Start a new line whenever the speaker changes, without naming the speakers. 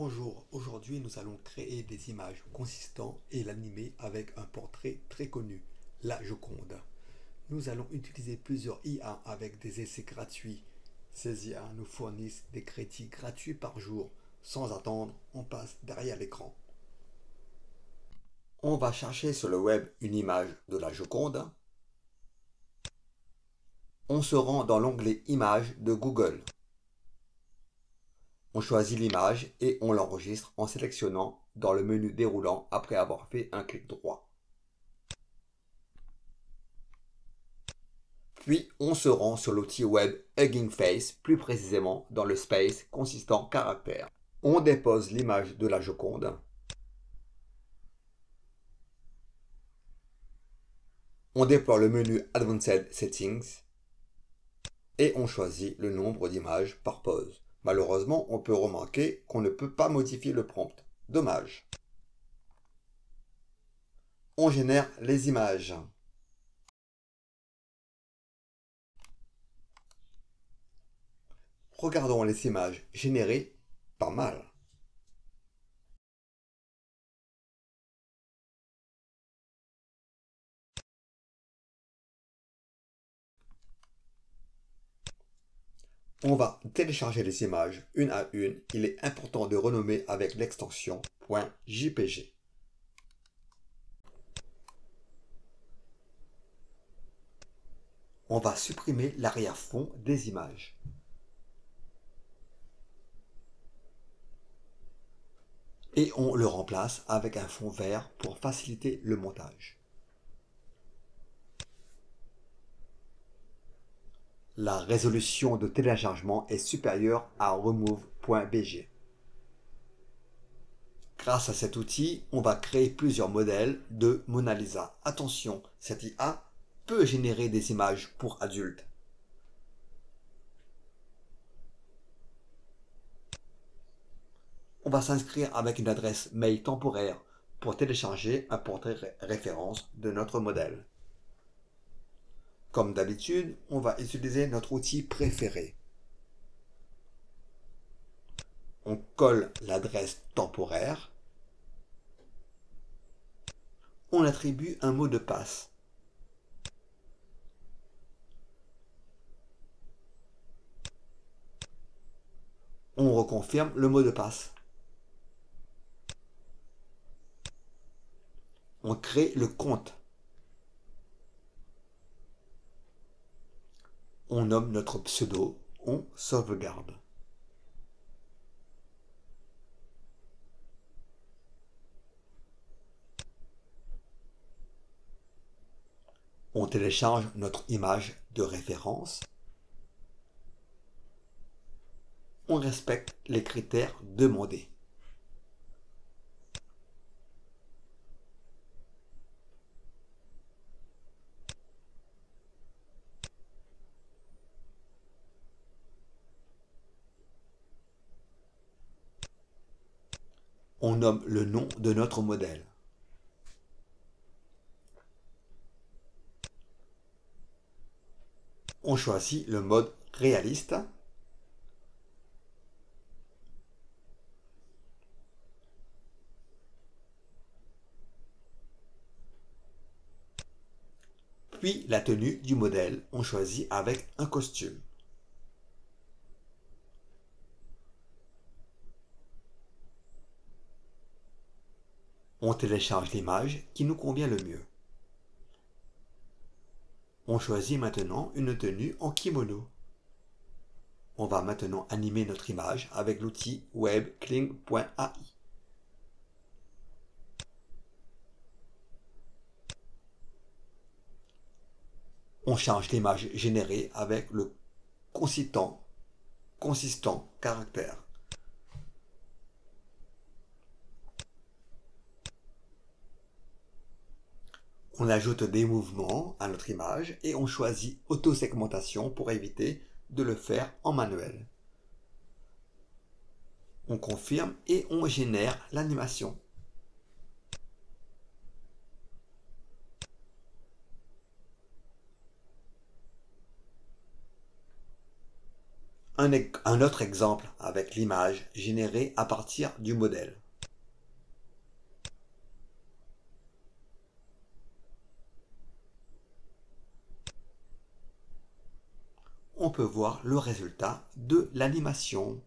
Bonjour, aujourd'hui nous allons créer des images consistantes et l'animer avec un portrait très connu, la Joconde. Nous allons utiliser plusieurs IA avec des essais gratuits. Ces IA nous fournissent des crédits gratuits par jour. Sans attendre, on passe derrière l'écran. On va chercher sur le web une image de la Joconde. On se rend dans l'onglet Images de Google. On choisit l'image et on l'enregistre en sélectionnant dans le menu déroulant après avoir fait un clic droit. Puis on se rend sur l'outil web Hugging Face, plus précisément dans le space consistant caractère. On dépose l'image de la Joconde. On déploie le menu Advanced Settings et on choisit le nombre d'images par pose. Malheureusement, on peut remarquer qu'on ne peut pas modifier le prompt. Dommage. On génère les images. Regardons les images générées. Pas mal. On va télécharger les images une à une. Il est important de renommer avec l'extension .jpg. On va supprimer l'arrière-fond des images. Et on le remplace avec un fond vert pour faciliter le montage. La résolution de téléchargement est supérieure à remove.bg. Grâce à cet outil, on va créer plusieurs modèles de Mona Lisa. Attention, cette IA peut générer des images pour adultes. On va s'inscrire avec une adresse mail temporaire pour télécharger un portrait référence de notre modèle. Comme d'habitude, on va utiliser notre outil préféré. On colle l'adresse temporaire. On attribue un mot de passe. On reconfirme le mot de passe. On crée le compte. On nomme notre pseudo. On sauvegarde. On télécharge notre image de référence. On respecte les critères demandés. On nomme le nom de notre modèle. On choisit le mode réaliste. Puis la tenue du modèle, on choisit avec un costume. On télécharge l'image qui nous convient le mieux. On choisit maintenant une tenue en kimono. On va maintenant animer notre image avec l'outil web Kling.ai. On change l'image générée avec le consistant caractère. On ajoute des mouvements à notre image et on choisit auto-segmentation pour éviter de le faire en manuel. On confirme et on génère l'animation. Un autre exemple avec l'image générée à partir du modèle. On peut voir le résultat de l'animation.